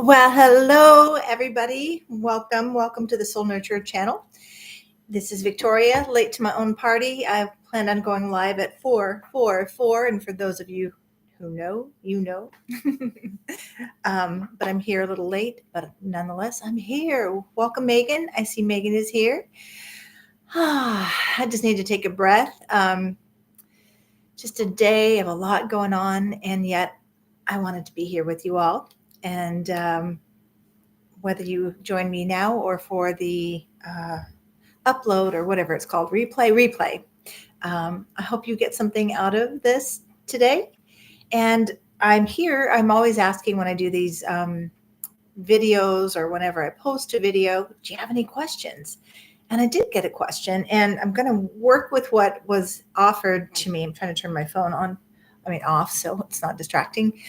Well, hello, everybody. Welcome to the Soul Nurture channel. This is Victoria, late to my own party. I planned on going live at 4. And for those of you who know, you know. But I'm here a little late, but nonetheless, I'm here. Welcome, Megan. I see Megan is here. I just need to take a breath. Just a day of a lot going on, and yet I wanted to be here with you all. And whether you join me now or for the upload or whatever it's called, replay. I hope you get something out of this today. And I'm here. I'm always asking when I do these videos or whenever I post a video, do you have any questions? And I did get a question, and I'm going to work with what was offered to me. I'm trying to turn my phone off, so it's not distracting.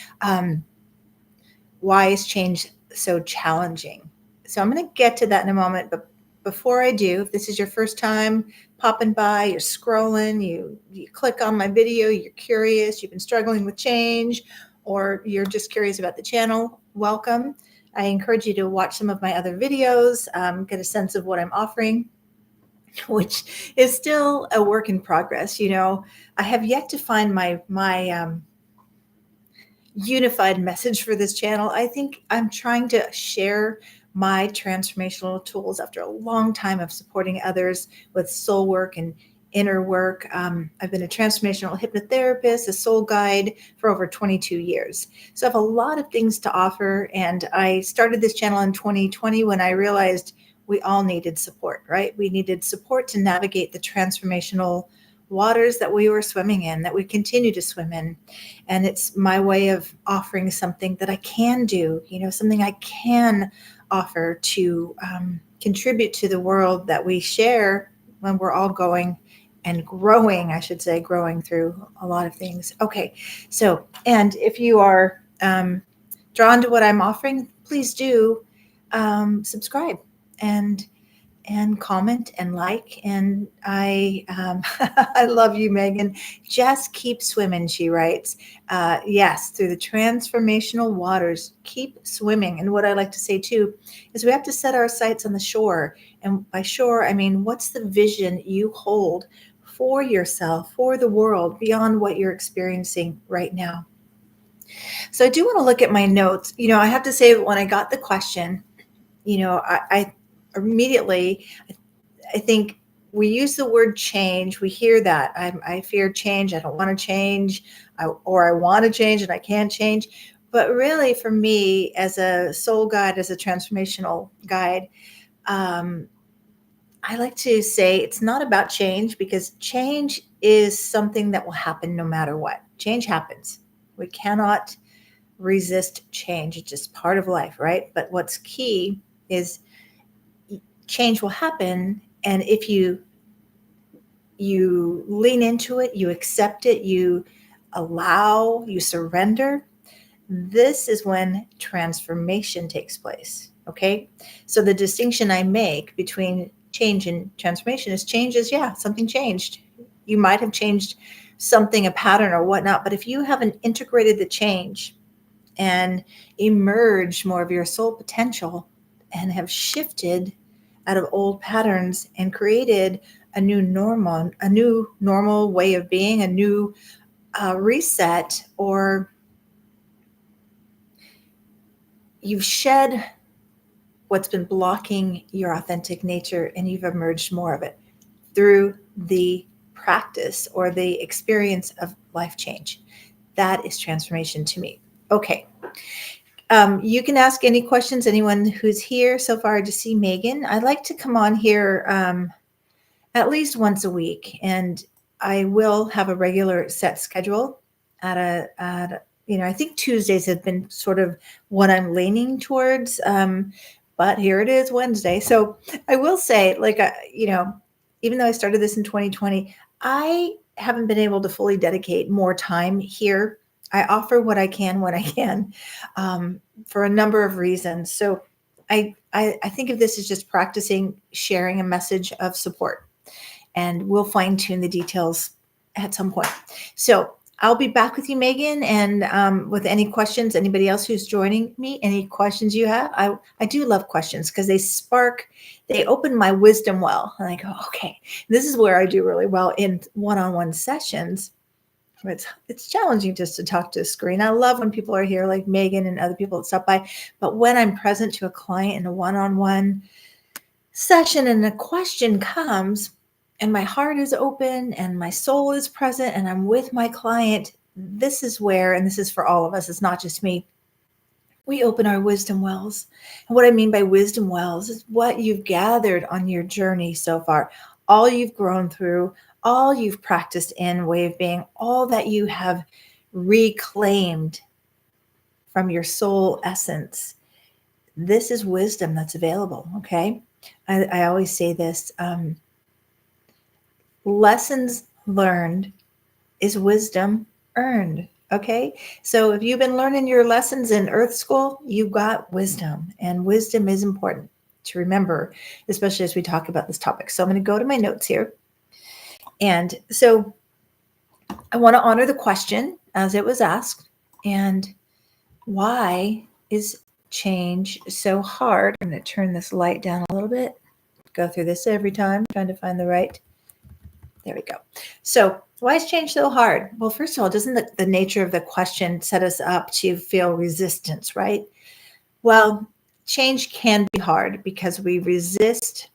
Why is change so challenging? So I'm going to get to that in a moment, but before I do, if this is your first time popping by, you're scrolling, you click on my video, you're curious, you've been struggling with change, or you're just curious about the channel, welcome. I encourage you to watch some of my other videos, get a sense of what I'm offering, which is still a work in progress. I have yet to find my unified message for this channel. I think I'm trying to share my transformational tools after a long time of supporting others with soul work and inner work. I've been a transformational hypnotherapist, a soul guide for over 22 years. So I have a lot of things to offer. And I started this channel in 2020 when I realized we all needed support, right? We needed support to navigate the transformational waters that we were swimming in, that we continue to swim in. And it's my way of offering something that I can do, something I can offer to contribute to the world that we share when we're all going and growing, I should say, growing through a lot of things. Okay, so, and if you are drawn to what I'm offering, please do subscribe and comment and like. And I I love you, Megan. Just keep swimming, she writes. Yes, through the transformational waters, keep swimming. And what I like to say too is we have to set our sights on the shore. And by shore, I mean, what's the vision you hold for yourself, for the world, beyond what you're experiencing right now? So I do want to look at my notes. I have to say that when I got the question, I immediately, I think we use the word change. We hear that. I fear change. I don't want to change, or I want to change and I can't change. But really, for me, as a soul guide, as a transformational guide, I like to say it's not about change, because change is something that will happen no matter what. Change happens. We cannot resist change. It's just part of life, right? But what's key is change will happen, and if you lean into it, you accept it, you allow, you surrender, this is when transformation takes place. Okay, so the distinction I make between change and transformation is change is, yeah, something changed. You might have changed something, a pattern or whatnot, but if you haven't integrated the change and emerged more of your soul potential and have shifted out of old patterns and created a new normal way of being, a new reset, or you've shed what's been blocking your authentic nature and you've emerged more of it through the practice or the experience of life change. That is transformation to me. Okay. You can ask any questions, anyone who's here. So far, I just see Megan. I like to come on here at least once a week, and I will have a regular set schedule I think Tuesdays have been sort of what I'm leaning towards. But here it is, Wednesday. So I will say, even though I started this in 2020, I haven't been able to fully dedicate more time here. I offer what I can when I can, for a number of reasons. So I think of this as just practicing sharing a message of support, and we'll fine tune the details at some point. So I'll be back with you, Megan, and with any questions, anybody else who's joining me, any questions you have. I do love questions because they open my wisdom well. And I go, okay, this is where I do really well in one-on-one sessions. It's challenging just to talk to a screen. I love when people are here, like Megan and other people that stop by. But when I'm present to a client in a one-on-one session and a question comes, and my heart is open and my soul is present and I'm with my client, this is where, and this is for all of us, it's not just me, we open our wisdom wells. And what I mean by wisdom wells is what you've gathered on your journey so far, all you've grown through, all you've practiced in way of being, all that you have reclaimed from your soul essence. This is wisdom that's available, okay? I always say this, lessons learned is wisdom earned. Okay. So if you've been learning your lessons in Earth School, you got wisdom, and wisdom is important to remember, especially as we talk about this topic. So I'm going to go to my notes here. And so I want to honor the question as it was asked. And why is change so hard? I'm going to turn this light down a little bit, go through this every time, trying to find the right. There we go. So why is change so hard? Well, first of all, doesn't the nature of the question set us up to feel resistance, right? Well, change can be hard because we resist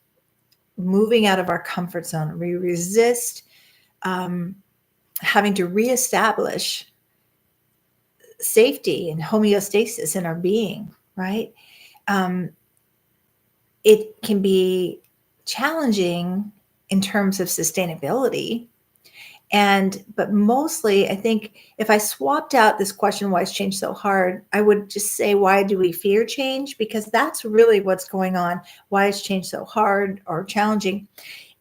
moving out of our comfort zone. We resist having to reestablish safety and homeostasis in our being, right? It can be challenging in terms of sustainability. But mostly, I think if I swapped out this question, why is change so hard? I would just say, why do we fear change? Because that's really what's going on. Why is change so hard or challenging?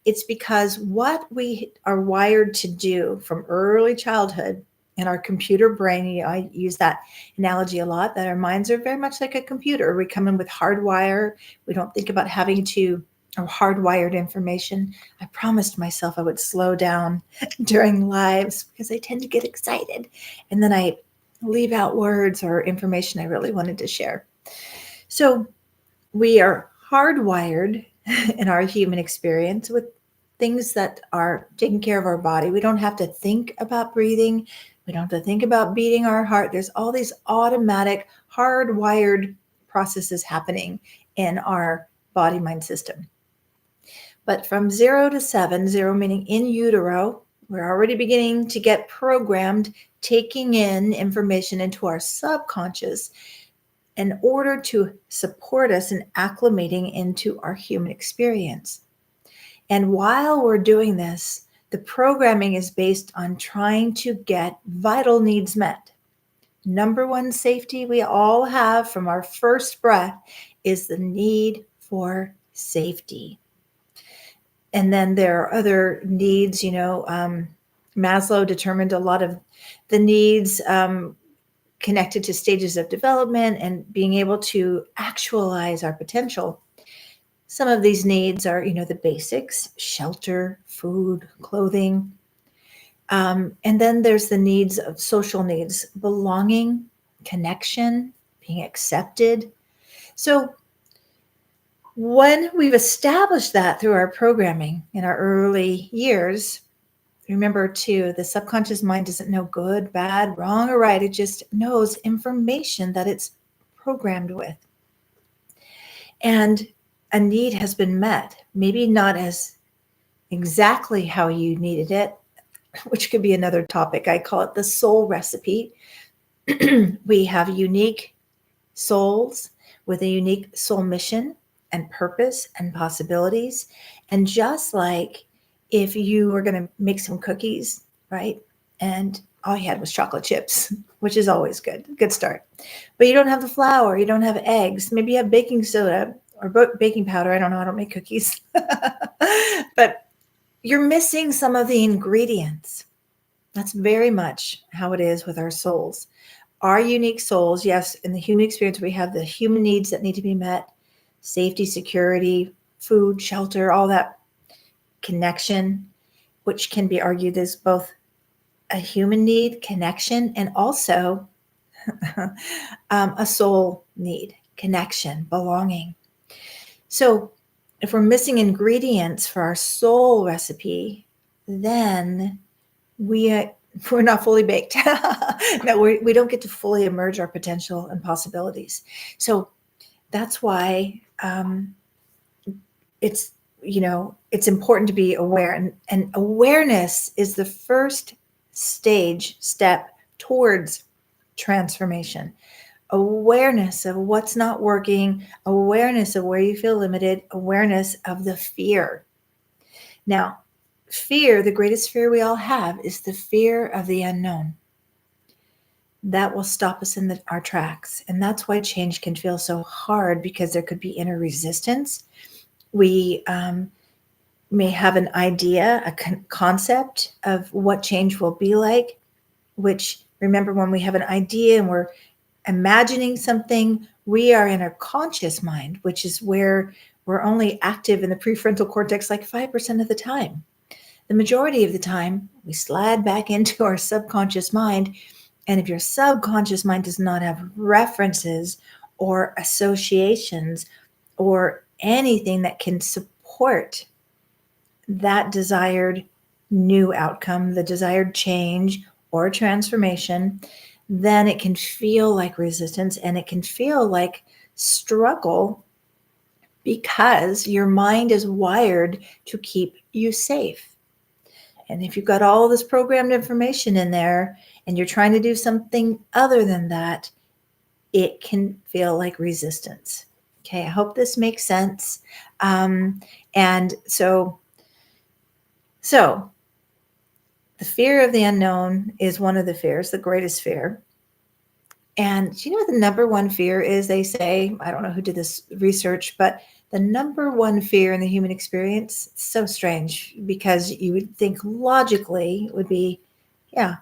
It's because what we are wired to do from early childhood in our computer brain, I use that analogy a lot, that our minds are very much like a computer. We come in with hardwire. We don't think about having to, or hardwired information. I promised myself I would slow down during lives because I tend to get excited. And then I leave out words or information I really wanted to share. So we are hardwired in our human experience with things that are taking care of our body. We don't have to think about breathing. We don't have to think about beating our heart. There's all these automatic hardwired processes happening in our body-mind system. But from 0 to 7, 0 meaning in utero, we're already beginning to get programmed, taking in information into our subconscious in order to support us in acclimating into our human experience. And while we're doing this, the programming is based on trying to get vital needs met. Number one safety we all have from our first breath is the need for safety. And then there are other needs, Maslow determined a lot of the needs connected to stages of development and being able to actualize our potential. Some of these needs are, the basics: shelter, food, clothing. And then there's the needs of social needs: belonging, connection, being accepted. So when we've established that through our programming in our early years, remember too, the subconscious mind doesn't know good, bad, wrong, or right. It just knows information that it's programmed with. And a need has been met, maybe not as exactly how you needed it, which could be another topic. I call it the soul recipe. We have unique souls with a unique soul mission and purpose and possibilities. And just like if you were going to make some cookies, right? And all you had was chocolate chips, which is always good start. But you don't have the flour, you don't have eggs, maybe you have baking soda or baking powder. I don't know, I don't make cookies. But you're missing some of the ingredients. That's very much how it is with our souls. Our unique souls, yes, in the human experience, we have the human needs that need to be met: safety, security, food, shelter, all that, connection, which can be argued as both a human need, connection, and also a soul need, connection, belonging. So if we're missing ingredients for our soul recipe, then we're not fully baked. No, we don't get to fully emerge our potential and possibilities. So that's why it's it's important to be aware, and awareness is the first step towards transformation. Awareness of what's not working, awareness of where you feel limited, awareness of the fear. Now, fear, the greatest fear we all have, is the fear of the unknown. That will stop us in our tracks. And that's why change can feel so hard, because there could be inner resistance. We may have an idea, a concept of what change will be like, which, remember, when we have an idea and we're imagining something, we are in our conscious mind, which is where we're only active in the prefrontal cortex like 5% of the time. The majority of the time, we slide back into our subconscious mind. And if your subconscious mind does not have references or associations or anything that can support that desired new outcome, the desired change or transformation, then it can feel like resistance, and it can feel like struggle, because your mind is wired to keep you safe. And if you've got all this programmed information in there and you're trying to do something other than that, it can feel like resistance. Okay, I hope this makes sense. And so the fear of the unknown is one of the fears, the greatest fear. And do you know what the number one fear is? They say, I don't know who did this research, but the number one fear in the human experience, so strange, because you would think logically it would be,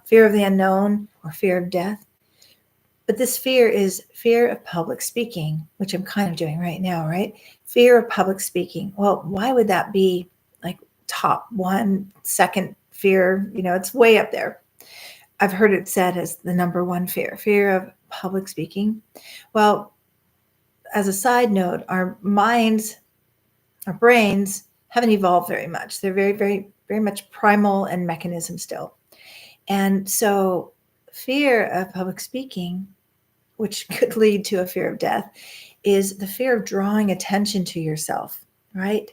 fear of the unknown or fear of death. But this fear is fear of public speaking, which I'm kind of doing right now, right? Fear of public speaking. Well, why would that be like top one, second fear? It's way up there. I've heard it said as the number one fear of public speaking. Well, as a side note, our minds, our brains haven't evolved very much. They're very, very, very much primal and mechanism still. And so fear of public speaking, which could lead to a fear of death, is the fear of drawing attention to yourself, right?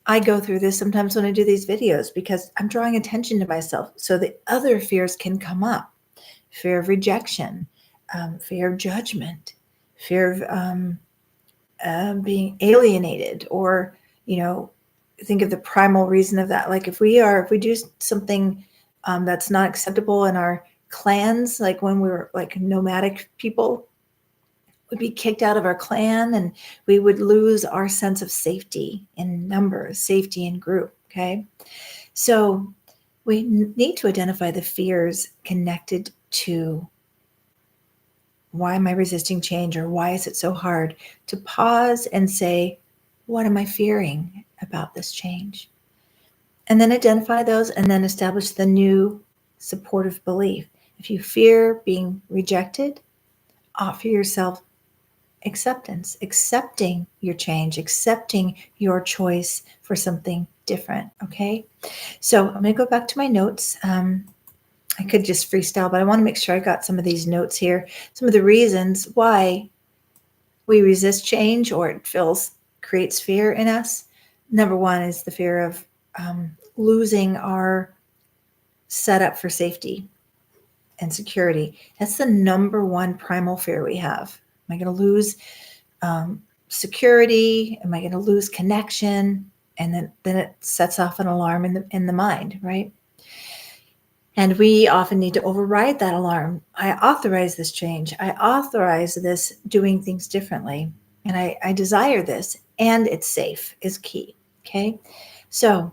I go through this sometimes when I do these videos, because I'm drawing attention to myself so the other fears can come up. Fear of rejection, fear of judgment, fear of being alienated, or, think of the primal reason of that. Like if we do something that's not acceptable in our clans, like when we were like nomadic people, would be kicked out of our clan, and we would lose our sense of safety in numbers, safety in group. Okay. So we need to identify the fears connected to why am I resisting change, or why is it so hard, to pause and say, what am I fearing about this change? And then identify those, and then establish the new supportive belief. If you fear being rejected, offer yourself acceptance, accepting your change, accepting your choice for something different. Okay. So I'm going to go back to my notes. I could just freestyle, but I want to make sure I got some of these notes here. Some of the reasons why we resist change, or it creates fear in us. Number one is the fear of losing our setup for safety and security. That's the number one primal fear we have. Am I going to lose security? Am I going to lose connection? And then it sets off an alarm in the mind, right? And we often need to override that alarm. I authorize this change. I authorize this doing things differently. And I desire this, and it's safe is key. Okay. So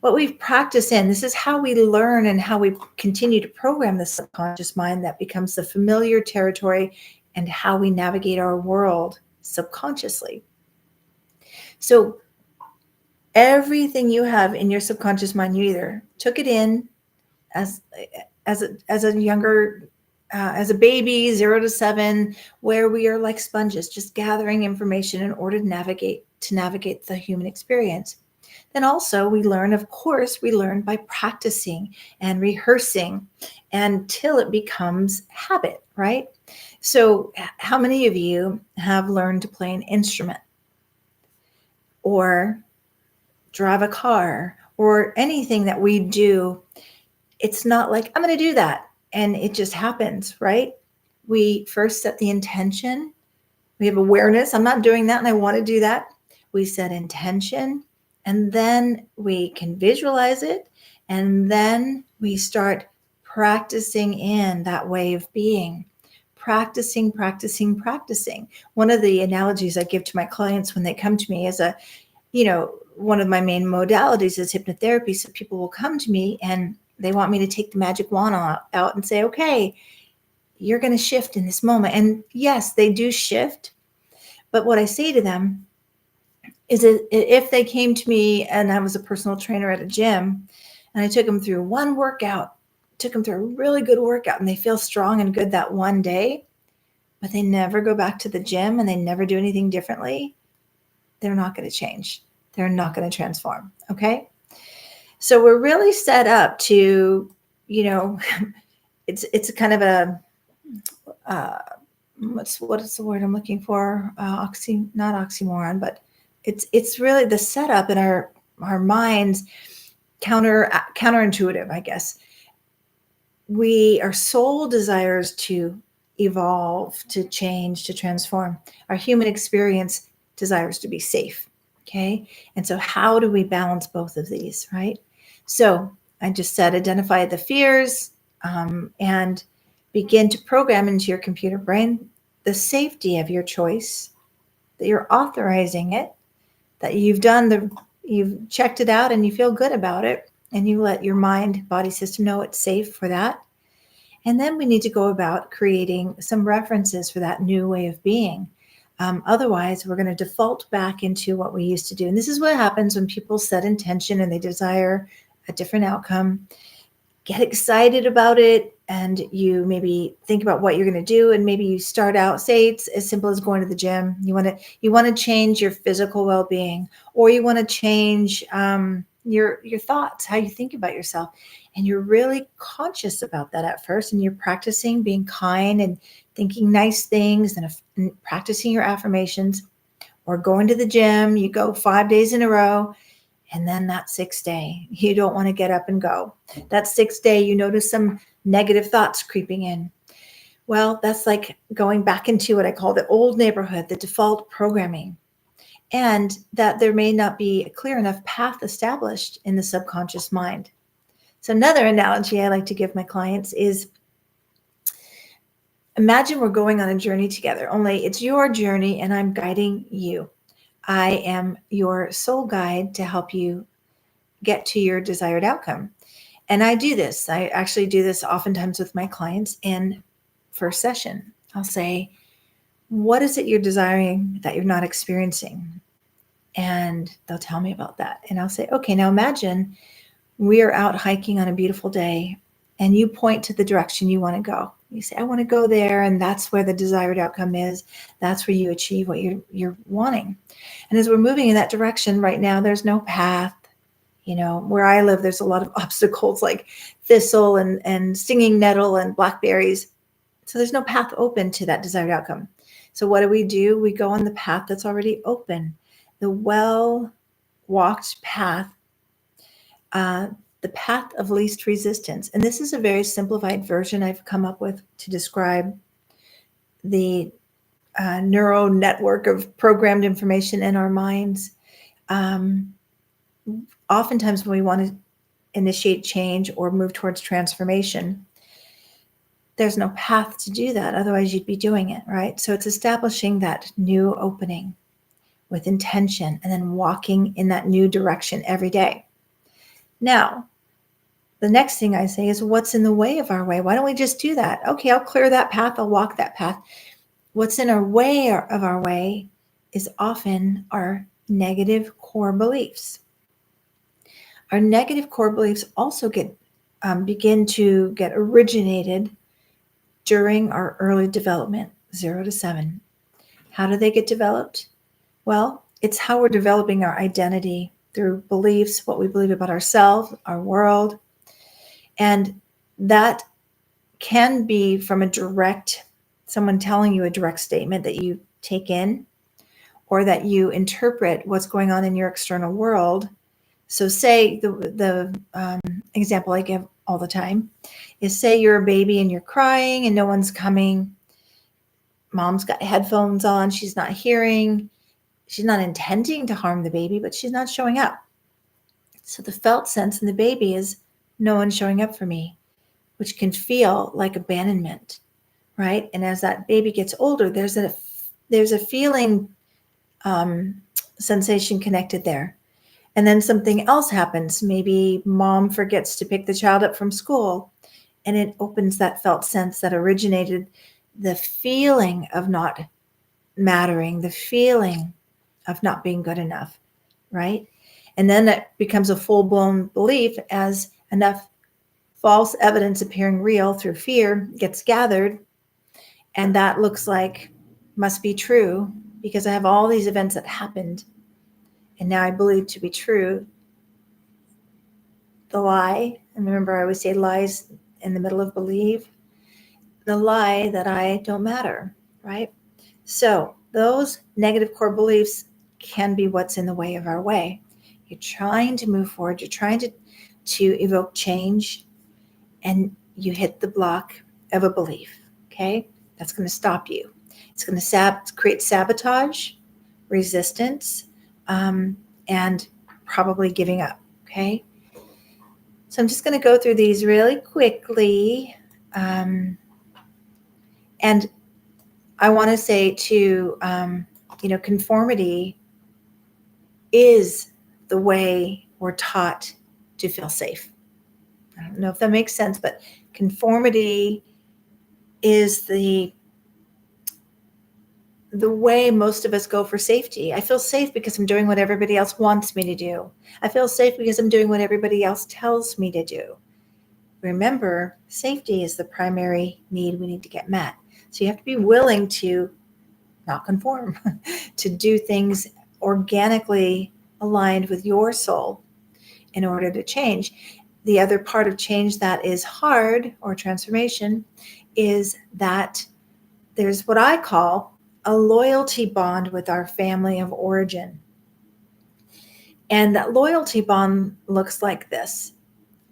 what we've practiced in, this is how we learn and how we continue to program the subconscious mind that becomes the familiar territory, and how we navigate our world subconsciously. So everything you have in your subconscious mind, you either took it in as as a younger as a baby, 0 to 7, where we are like sponges, just gathering information in order to navigate the human experience. Then also we learn, of course, we learn by practicing and rehearsing until it becomes habit, right? So, how many of you have learned to play an instrument or drive a car or anything that we do? It's not like, I'm going to do that and it just happens, right? We first set the intention. We have awareness. I'm not doing that and I want to do that. We set intention and then we can visualize it. And then we start practicing in that way of being. Practicing, practicing, practicing. One of the analogies I give to my clients when they come to me is one of my main modalities is hypnotherapy. So people will come to me and they want me to take the magic wand out and say, okay, you're going to shift in this moment. And yes, they do shift. But what I say to them is that if they came to me and I was a personal trainer at a gym and I took them through one workout, took them through a really good workout and they feel strong and good that one day, but they never go back to the gym and they never do anything differently, they're not going to change. They're not going to transform. Okay. So we're really set up to, it's kind of a, what is the word I'm looking for? Not oxymoron, but it's really the setup in our minds, counterintuitive, I guess. Our soul desires to evolve, to change, to transform. Our human experience desires to be safe. Okay. And so how do we balance both of these, right? So I just said, identify the fears and begin to program into your computer brain the safety of your choice, that you're authorizing it, that you've checked it out and you feel good about it, and you let your mind, body system know it's safe for that. And then we need to go about creating some references for that new way of being. Otherwise, we're going to default back into what we used to do. And this is what happens when people set intention and they desire a different outcome. Get excited about it, and you maybe think about what you're going to do, and maybe you start out, say it's as simple as going to the gym. You want to change your physical well-being, or you want to change your thoughts, how you think about yourself, and you're really conscious about that at first, and you're practicing being kind and thinking nice things and practicing your affirmations. Or going to the gym, you go 5 days in a row. And then that 6th day, you don't want to get up and go. That 6th day, you notice some negative thoughts creeping in. Well, that's like going back into what I call the old neighborhood, the default programming, and that there may not be a clear enough path established in the subconscious mind. So another analogy I like to give my clients is, imagine we're going on a journey together, only it's your journey and I'm guiding you. I am your soul guide to help you get to your desired outcome. And I do this. I actually do this oftentimes with my clients in first session. I'll say, what is it you're desiring that you're not experiencing? And they'll tell me about that. And I'll say, okay, now imagine we are out hiking on a beautiful day and you point to the direction you want to go. You say, I want to go there, and that's where the desired outcome is. That's where you achieve what you're wanting. And as we're moving in that direction right now, there's no path. Where I live, there's a lot of obstacles like thistle and stinging nettle and blackberries. So there's no path open to that desired outcome. So what do? We go on the path that's already open, the well-walked path, the path of least resistance. And this is a very simplified version I've come up with to describe the neural network of programmed information in our minds. Oftentimes when we want to initiate change or move towards transformation, there's no path to do that. Otherwise you'd be doing it, right? So it's establishing that new opening with intention and then walking in that new direction every day. Now, the next thing I say is, what's in the way of our way? Why don't we just do that? Okay, I'll clear that path. I'll walk that path. What's in our way of our way is often our negative core beliefs. Our negative core beliefs also get begin to get originated during our early development, 0 to 7. How do they get developed? Well, it's how we're developing our identity through beliefs, what we believe about ourselves, our world. And that can be from someone telling you a direct statement that you take in, or that you interpret what's going on in your external world. So say the example I give all the time is, say you're a baby and you're crying and no one's coming. Mom's got headphones on. She's not hearing. She's not intending to harm the baby, but she's not showing up. So the felt sense in the baby is, no one's showing up for me, which can feel like abandonment, right? And as that baby gets older, there's a feeling sensation connected there. And then something else happens. Maybe mom forgets to pick the child up from school, and it opens that felt sense that originated the feeling of not mattering, the feeling of not being good enough, right? And then that becomes a full-blown belief as enough false evidence appearing real through fear gets gathered, and that looks like must be true because I have all these events that happened, and now I believe to be true the lie. And remember, I always say lies in the middle of believe. The lie that I don't matter, right? So those negative core beliefs can be what's in the way of our way. You're trying to move forward. You're trying to evoke change, and you hit the block of a belief, okay? That's going to stop you. It's going to create sabotage, resistance, and probably giving up, okay? So I'm just going to go through these really quickly. And I want to say too, conformity is the way we're taught to feel safe. I don't know if that makes sense, but conformity is the way most of us go for safety. I feel safe because I'm doing what everybody else wants me to do. I feel safe because I'm doing what everybody else tells me to do. Remember, safety is the primary need we need to get met. So you have to be willing to not conform, to do things organically aligned with your soul in order to change. The other part of change that is hard, or transformation, is that there's what I call a loyalty bond with our family of origin. And that loyalty bond looks like this.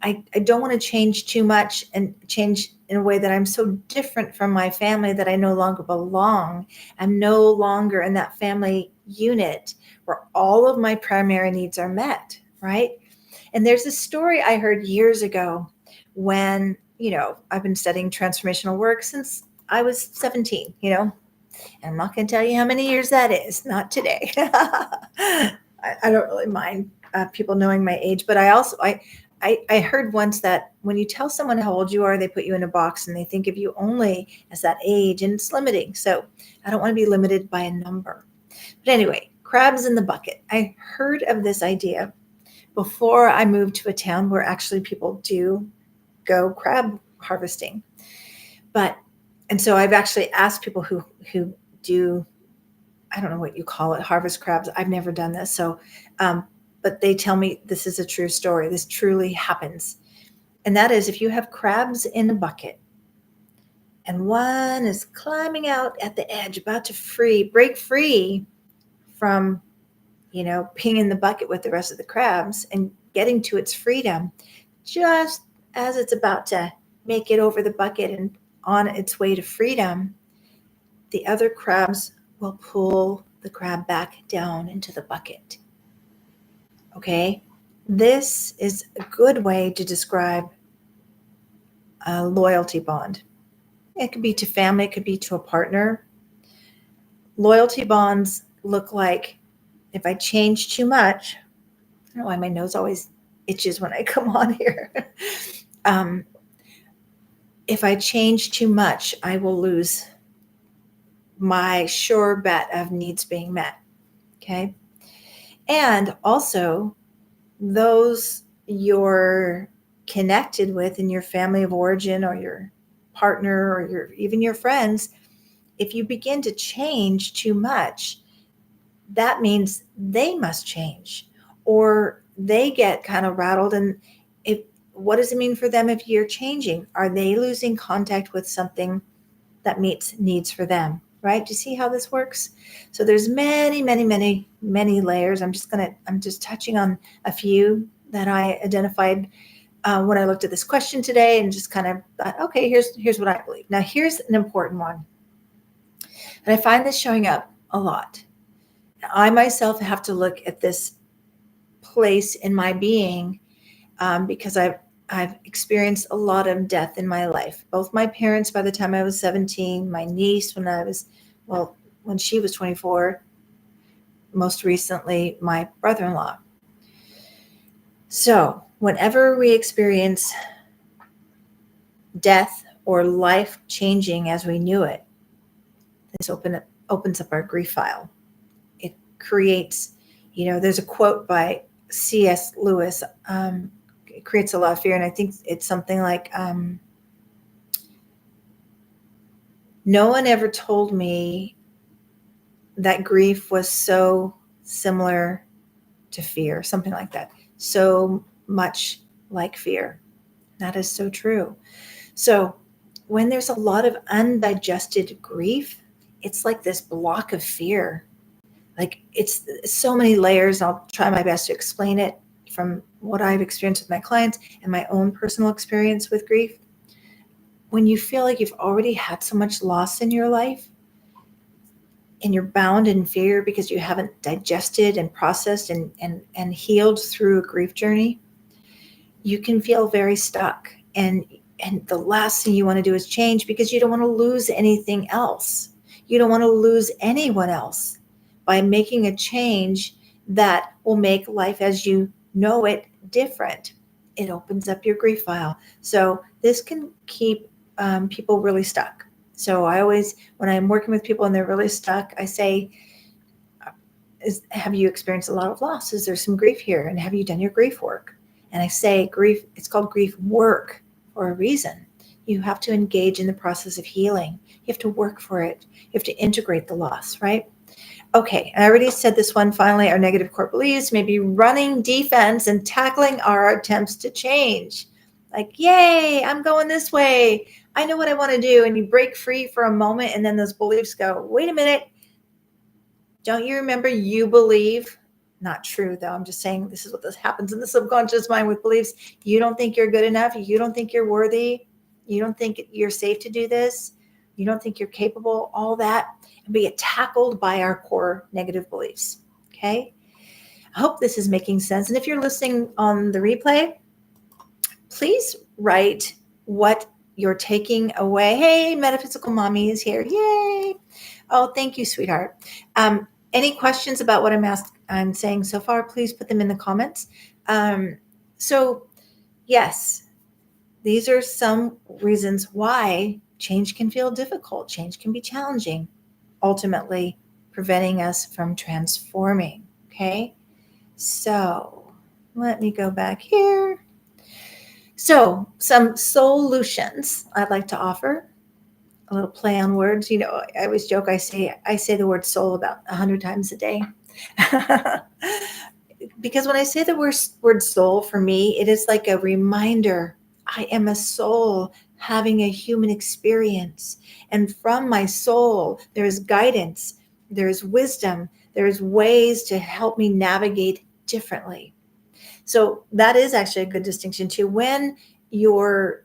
I don't want to change too much and change in a way that I'm so different from my family that I no longer belong. I'm no longer in that family unit where all of my primary needs are met, right? And there's a story I heard years ago when, I've been studying transformational work since I was 17, and I'm not going to tell you how many years that is, not today. I don't really mind people knowing my age, but I heard once that when you tell someone how old you are, they put you in a box and they think of you only as that age, and it's limiting. So I don't want to be limited by a number. But anyway, crabs in the bucket. I heard of this idea before I moved to a town where actually people do go crab harvesting. And so I've actually asked people who do, I don't know what you call it, harvest crabs. I've never done this. So, but they tell me this is a true story. This truly happens. And that is, if you have crabs in a bucket and one is climbing out at the edge, about to break free from, being in the bucket with the rest of the crabs and getting to its freedom, just as it's about to make it over the bucket and on its way to freedom, the other crabs will pull the crab back down into the bucket. Okay? This is a good way to describe a loyalty bond. It could be to family, it could be to a partner. Loyalty bonds look like, if I change too much, I don't know why my nose always itches when I come on here. If I change too much, I will lose my sure bet of needs being met. Okay. And also, those you're connected with in your family of origin or your partner or even your friends, if you begin to change too much, that means they must change or they get kind of rattled. And what does it mean for them if you're changing? Are they losing contact with something that meets needs for them? Right? Do you see how this works? So there's many, many, many, many layers. I'm just touching on a few that I identified when I looked at this question today, and just kind of thought, okay, here's what I believe. Now, here's an important one. And I find this showing up a lot. I myself have to look at this place in my being because I've experienced a lot of death in my life. Both my parents by the time I was 17, my niece when she was 24, most recently my brother-in-law. So whenever we experience death or life changing as we knew it, this opens up our grief file. It creates, there's a quote by C.S. Lewis. It creates a lot of fear, and I think it's something like, no one ever told me that grief was so similar to fear, something like that. So much like fear. That is so true. So when there's a lot of undigested grief, it's like this block of fear. Like it's so many layers. I'll try my best to explain it from what I've experienced with my clients and my own personal experience with grief. When you feel like you've already had so much loss in your life and you're bound in fear because you haven't digested and processed and healed through a grief journey, you can feel very stuck. And the last thing you want to do is change because you don't want to lose anything else. You don't want to lose anyone else by making a change that will make life as you know it different. It opens up your grief file. So this can keep people really stuck. So I always, when I'm working with people and they're really stuck, I say, have you experienced a lot of loss? Is there some grief here? And have you done your grief work? And I say grief, it's called grief work for a reason. You have to engage in the process of healing. You have to work for it. You have to integrate the loss, right? Okay, I already said this one. Finally, our negative core beliefs may be running defense and tackling our attempts to change. Like, yay, I'm going this way. I know what I want to do. And you break free for a moment, and then those beliefs go, wait a minute. Don't you remember you believe? Not true, though. I'm just saying this is what happens in the subconscious mind with beliefs. You don't think you're good enough. You don't think you're worthy. You don't think you're safe to do this. You don't think you're capable, all that. And we get tackled by our core negative beliefs. Okay. I hope this is making sense. And if you're listening on the replay, please write what you're taking away. Hey, Metaphysical Mommy is here. Yay. Oh, thank you, sweetheart. Any questions about what I'm saying so far, please put them in the comments. So yes, these are some reasons why change can feel difficult. Change can be challenging, ultimately preventing us from transforming. Okay. So let me go back here. So some solutions I'd like to offer. A little play on words. I always joke, I say the word soul about 100 times a day. Because when I say the word soul, for me, it is like a reminder. I am a soul having a human experience. And from my soul, there is guidance, there is wisdom, there is ways to help me navigate differently. So that is actually a good distinction too. When you're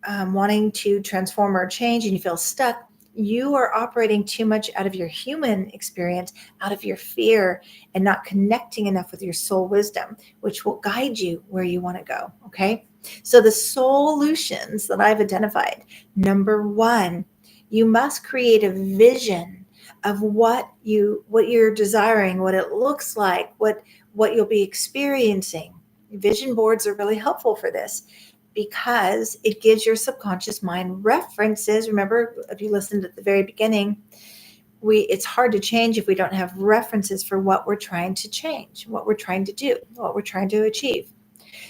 wanting to transform or change and you feel stuck, you are operating too much out of your human experience, out of your fear, and not connecting enough with your soul wisdom, which will guide you where you want to go. Okay. So the solutions that I've identified, number one, you must create a vision of what you're desiring, what it looks like, what you'll be experiencing. Vision boards are really helpful for this, because it gives your subconscious mind references. Remember, if you listened at the very beginning, it's hard to change if we don't have references for what we're trying to change, what we're trying to do, what we're trying to achieve.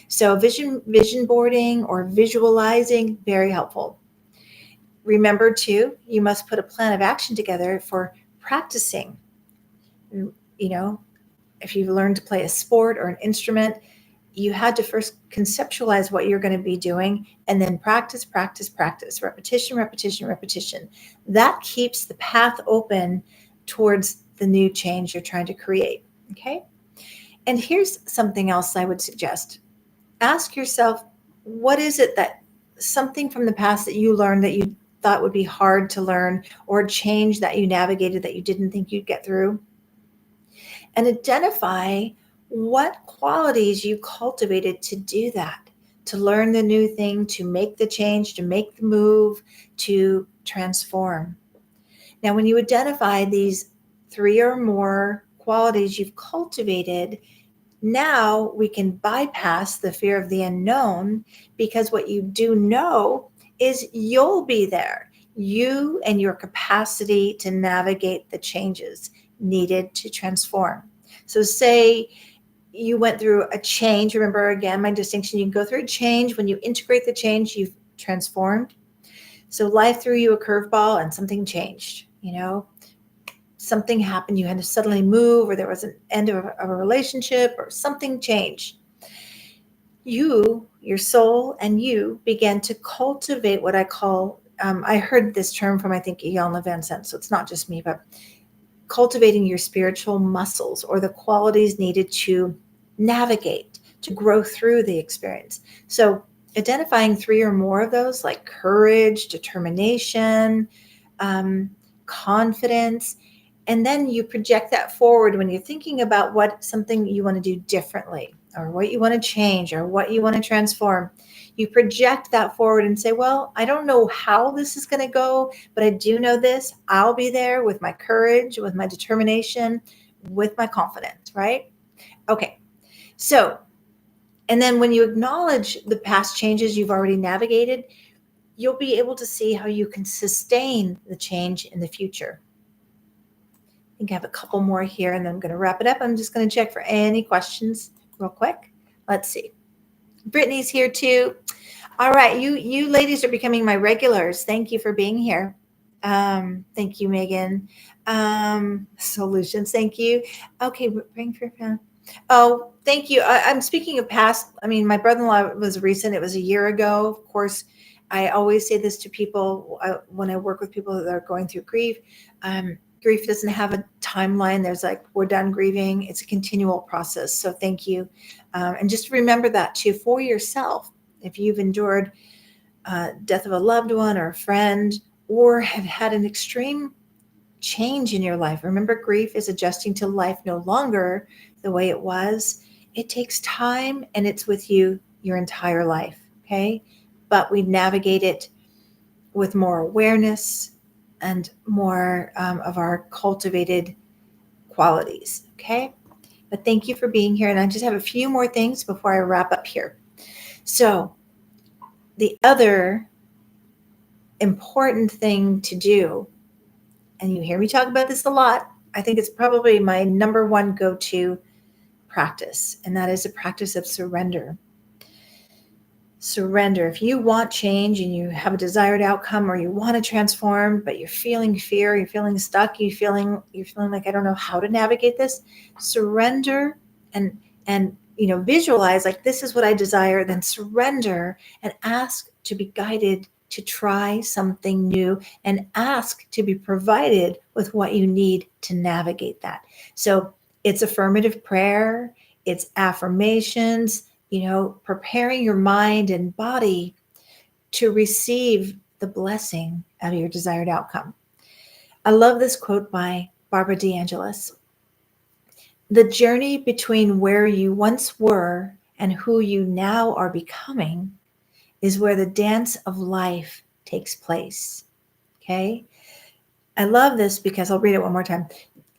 So vision boarding or visualizing, very helpful. Remember too, you must put a plan of action together for practicing. You know, if you've learned to play a sport or an instrument, you had to first conceptualize what you're going to be doing and then practice, practice, practice, repetition, repetition, repetition. That keeps the path open towards the new change you're trying to create. Okay. And here's something else I would suggest. Ask yourself, what is it that something from the past that you learned that you thought would be hard to learn, or a change that you navigated that you didn't think you'd get through? And identify what qualities you cultivated to do that, to learn the new thing, to make the change, to make the move, to transform. Now, when you identify these 3 or more qualities you've cultivated, now we can bypass the fear of the unknown, because what you do know is you'll be there. You and your capacity to navigate the changes needed to transform. So say you went through a change. Remember, again, my distinction, you can go through a change. When you integrate the change, you've transformed. So life threw you a curveball and something changed, something happened. You had to suddenly move, or there was an end of a relationship, or something changed. You, your soul, and you began to cultivate what I call, I heard this term from, I think, Ian Van Sant, so it's not just me, but cultivating your spiritual muscles, or the qualities needed to navigate, to grow through the experience. So identifying 3 or more of those, like courage, determination, confidence, and then you project that forward when you're thinking about what something you want to do differently, or what you want to change, or what you want to transform. You project that forward and say, well, I don't know how this is going to go, but I do know this. I'll be there with my courage, with my determination, with my confidence, right? Okay. So, and then when you acknowledge the past changes you've already navigated, you'll be able to see how you can sustain the change in the future. I think I have a couple more here, and then I'm going to wrap it up. I'm just going to check for any questions real quick. Let's see. Brittany's here too. All right, you ladies are becoming my regulars. Thank you for being here. Thank you, Megan. Solutions, thank you. Okay, bring for fun. Oh, thank you. I'm speaking of past. I mean, my brother-in-law was recent. It was a year ago. Of course, I always say this to people when I work with people that are going through grief. Grief doesn't have a timeline. There's like, we're done grieving. It's a continual process. So thank you. And just remember that too for yourself. If you've endured death of a loved one or a friend, or have had an extreme change in your life, remember, grief is adjusting to life no longer the way it was. It takes time, and it's with you your entire life, okay? But we navigate it with more awareness and more of our cultivated qualities, okay? But thank you for being here. And I just have a few more things before I wrap up here. So the other important thing to do, and you hear me talk about this a lot, I think it's probably my number one go-to practice, and that is a practice of surrender. Surrender. If you want change and you have a desired outcome, or you want to transform, but you're feeling fear, you're feeling stuck, you're feeling like, I don't know how to navigate this, surrender and visualize like, this is what I desire, then surrender and ask to be guided to try something new, and ask to be provided with what you need to navigate that. So it's affirmative prayer, it's affirmations, preparing your mind and body to receive the blessing of your desired outcome. I love this quote by Barbara DeAngelis. The journey between where you once were and who you now are becoming is where the dance of life takes place. Okay? I love this because I'll read it one more time.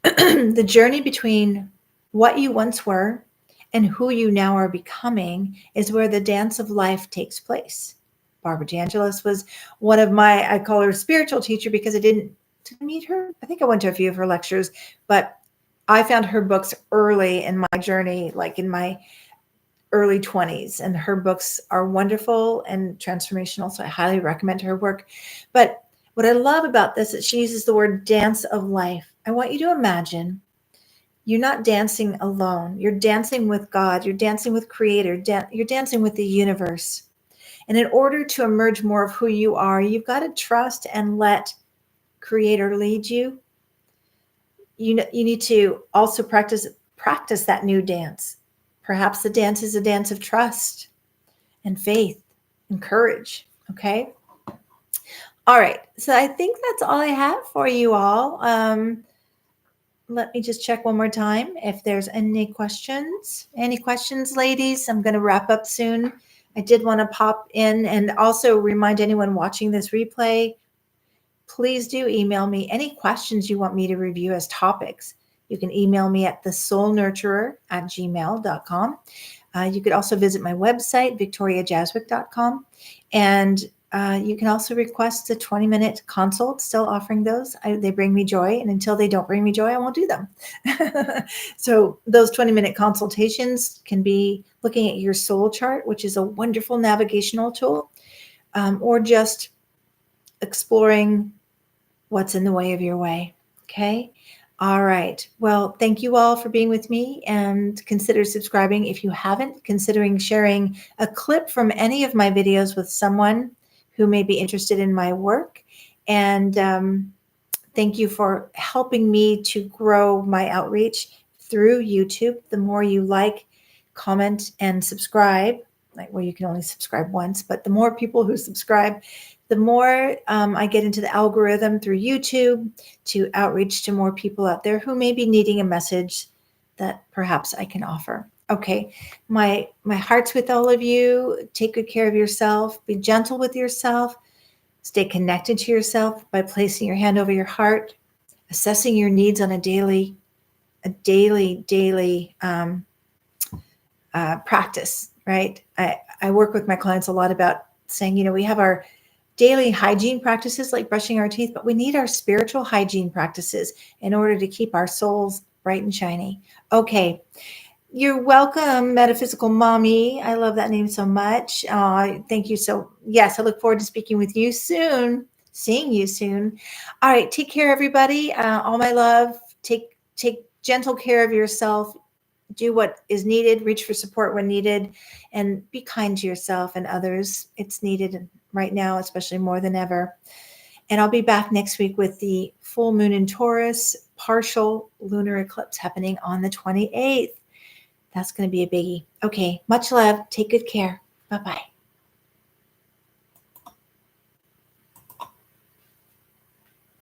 The journey between what you once were and who you now are becoming is where the dance of life takes place. Barbara DeAngelis was one of I call her a spiritual teacher, because did I meet her? I think I went to a few of her lectures, but I found her books early in my journey, like in my early 20s, and her books are wonderful and transformational. So I highly recommend her work. But what I love about this is she uses the word dance of life. I want you to imagine you're not dancing alone. You're dancing with God. You're dancing with Creator. You're dancing with the universe. And in order to emerge more of who you are, you've got to trust and let Creator lead you. You need to also practice that new dance. Perhaps the dance is a dance of trust and faith and courage. Okay. All right. So I think that's all I have for you all. Let me just check one more time if there's any questions. Any questions, ladies? I'm going to wrap up soon. I did want to pop in and also remind anyone watching this replay, please do email me any questions you want me to review as topics. You can email me at thesoulnurturer@gmail.com. You could also visit my website, victoriajazwick.com. And you can also request a 20-minute consult, still offering those. They bring me joy. And until they don't bring me joy, I won't do them. So those 20-minute consultations can be looking at your soul chart, which is a wonderful navigational tool, or just exploring what's in the way of your way. Okay. All right. Well, thank you all for being with me, and consider subscribing if you haven't, considering sharing a clip from any of my videos with someone who may be interested in my work. And thank you for helping me to grow my outreach through YouTube. The more you like, comment, and subscribe, well, you can only subscribe once, but the more people who subscribe, the more I get into the algorithm through YouTube to outreach to more people out there who may be needing a message that perhaps I can offer. Okay, my heart's with all of you. Take good care of yourself. Be gentle with yourself. Stay connected to yourself by placing your hand over your heart, assessing your needs on a daily practice, right? I work with my clients a lot about saying, we have our daily hygiene practices like brushing our teeth, but we need our spiritual hygiene practices in order to keep our souls bright and shiny. Okay. You're welcome, Metaphysical Mommy. I love that name so much. Thank you. Yes, I look forward to speaking with you soon, seeing you soon. All right. Take care, everybody. All my love. Take gentle care of yourself. Do what is needed. Reach for support when needed, and be kind to yourself and others. It's needed right now, especially more than ever. And I'll be back next week with the full moon in Taurus, partial lunar eclipse happening on the 28th. That's going to be a biggie. Okay. Much love. Take good care. Bye-bye.